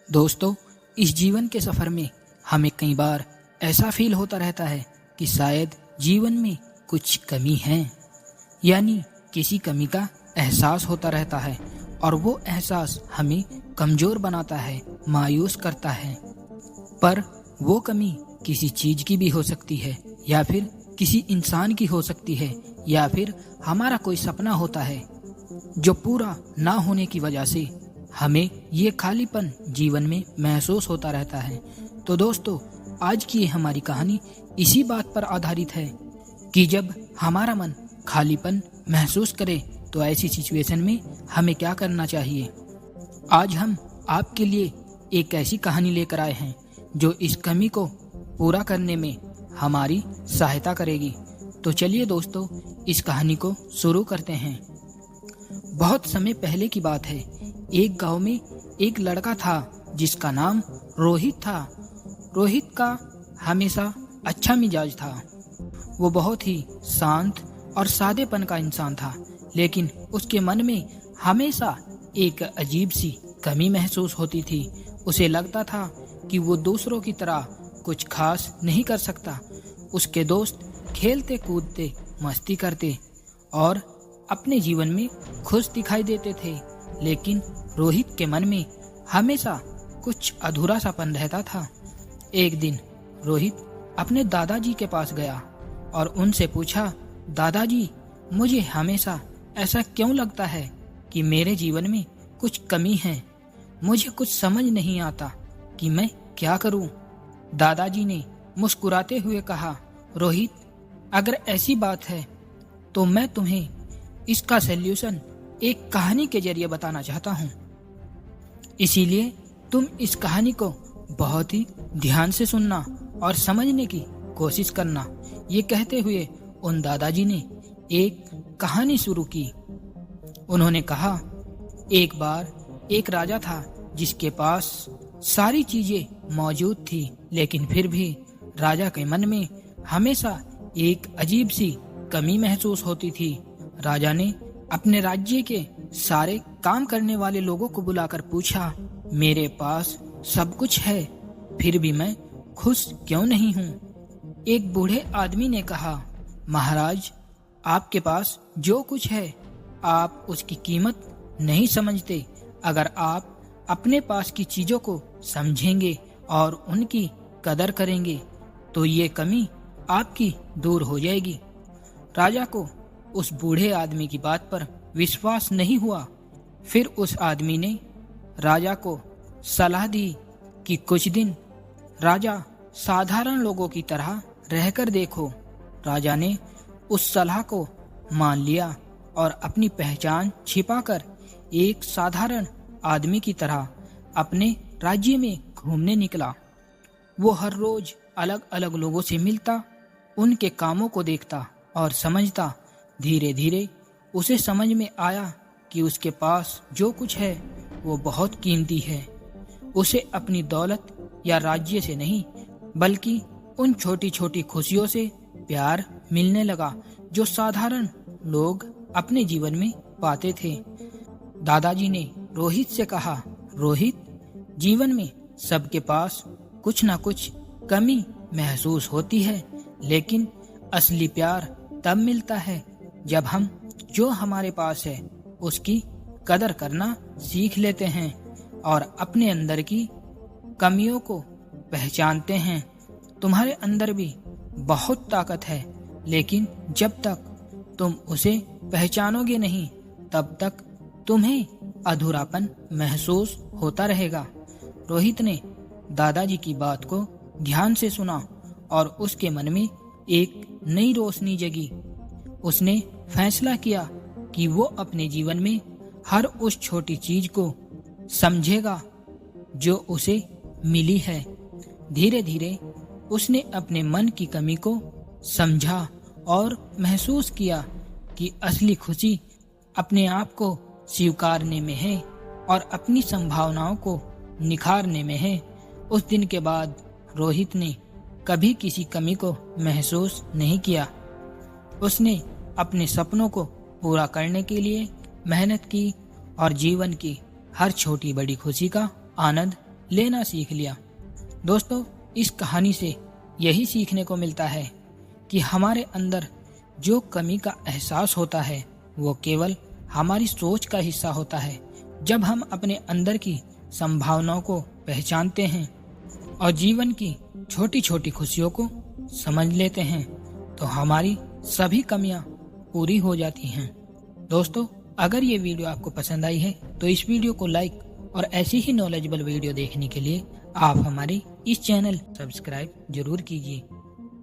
दोस्तों, इस जीवन के सफ़र में हमें कई बार ऐसा फील होता रहता है कि शायद जीवन में कुछ कमी है, यानी किसी कमी का एहसास होता रहता है और वो एहसास हमें कमज़ोर बनाता है, मायूस करता है। पर वो कमी किसी चीज़ की भी हो सकती है, या फिर किसी इंसान की हो सकती है, या फिर हमारा कोई सपना होता है जो पूरा ना होने की वजह से हमें ये खालीपन जीवन में महसूस होता रहता है। तो दोस्तों, आज की ये हमारी कहानी इसी बात पर आधारित है कि जब हमारा मन खालीपन महसूस करे तो ऐसी सिचुएशन में हमें क्या करना चाहिए। आज हम आपके लिए एक ऐसी कहानी लेकर आए हैं जो इस कमी को पूरा करने में हमारी सहायता करेगी। तो चलिए दोस्तों, इस कहानी को शुरू करते हैं। बहुत समय पहले की बात है। एक गांव में एक लड़का था जिसका नाम रोहित था। रोहित का हमेशा अच्छा मिजाज था। वो बहुत ही शांत और सादेपन का इंसान था, लेकिन उसके मन में हमेशा एक अजीब सी कमी महसूस होती थी। उसे लगता था कि वो दूसरों की तरह कुछ खास नहीं कर सकता। उसके दोस्त खेलते कूदते, मस्ती करते और अपने जीवन में खुश दिखाई देते थे, लेकिन रोहित के मन में हमेशा कुछ अधूरा सापन रहता था। एक दिन रोहित अपने दादाजी के पास गया और उनसे पूछा, दादाजी, मुझे हमेशा ऐसा क्यों लगता है कि मेरे जीवन में कुछ कमी है। मुझे कुछ समझ नहीं आता कि मैं क्या करूं। दादाजी ने मुस्कुराते हुए कहा, रोहित, अगर ऐसी बात है तो मैं तुम्हें इसका सल्यूशन एक कहानी के जरिए बताना चाहता हूँ। इसीलिए तुम इस कहानी को बहुत ही ध्यान से सुनना और समझने की कोशिश करना। ये कहते हुए उन दादाजी ने एक कहानी शुरू की। उन्होंने कहा, एक बार एक राजा था जिसके पास सारी चीजें मौजूद थी, लेकिन फिर भी राजा के मन में हमेशा एक अजीब सी कमी महसूस होती थी। राजा ने अपने राज्य के सारे काम करने वाले लोगों को बुलाकर पूछा, मेरे पास सब कुछ है, फिर भी मैं खुश क्यों नहीं हूँ। एक बूढ़े आदमी ने कहा, महाराज, आपके पास जो कुछ है आप उसकी कीमत नहीं समझते। अगर आप अपने पास की चीजों को समझेंगे और उनकी कदर करेंगे तो ये कमी आपकी दूर हो जाएगी। राजा को उस बूढ़े आदमी की बात पर विश्वास नहीं हुआ। फिर उस आदमी ने राजा को सलाह दी कि कुछ दिन राजा साधारण लोगों की तरह रहकर देखो। राजा ने उस सलाह को मान लिया और अपनी पहचान छिपाकर एक साधारण आदमी की तरह अपने राज्य में घूमने निकला। वो हर रोज अलग अलग लोगों से मिलता, उनके कामों को देखता और समझता। धीरे धीरे उसे समझ में आया कि उसके पास जो कुछ है वो बहुत कीमती है। उसे अपनी दौलत या राज्य से नहीं, बल्कि उन छोटी छोटी खुशियों से प्यार मिलने लगा जो साधारण लोग अपने जीवन में पाते थे। दादाजी ने रोहित से कहा, रोहित, जीवन में सबके पास कुछ ना कुछ कमी महसूस होती है, लेकिन असली प्यार तब मिलता है जब हम जो हमारे पास है उसकी कदर करना सीख लेते हैं और अपने अंदर की कमियों को पहचानते हैं। तुम्हारे अंदर भी बहुत ताकत है, लेकिन जब तक तुम उसे पहचानोगे नहीं तब तक तुम्हें अधूरापन महसूस होता रहेगा। रोहित ने दादाजी की बात को ध्यान से सुना और उसके मन में एक नई रोशनी जगी। उसने फैसला किया कि वो अपने जीवन में हर उस छोटी चीज को समझेगा जो उसे मिली है। धीरे धीरे उसने अपने मन की कमी को समझा और महसूस किया कि असली खुशी अपने आप को स्वीकारने में है और अपनी संभावनाओं को निखारने में है। उस दिन के बाद रोहित ने कभी किसी कमी को महसूस नहीं किया। उसने अपने सपनों को पूरा करने के लिए मेहनत की और जीवन की हर छोटी बड़ी खुशी का आनंद लेना सीख लिया। दोस्तों, इस कहानी से यही सीखने को मिलता है कि हमारे अंदर जो कमी का एहसास होता है वो केवल हमारी सोच का हिस्सा होता है। जब हम अपने अंदर की संभावनाओं को पहचानते हैं और जीवन की छोटी छोटी खुशियों को समझ लेते हैं तो हमारी सभी कमियां पूरी हो जाती हैं। दोस्तों, अगर ये वीडियो आपको पसंद आई है तो इस वीडियो को लाइक और ऐसी ही नॉलेजेबल वीडियो देखने के लिए आप हमारे इस चैनल सब्सक्राइब जरूर कीजिए।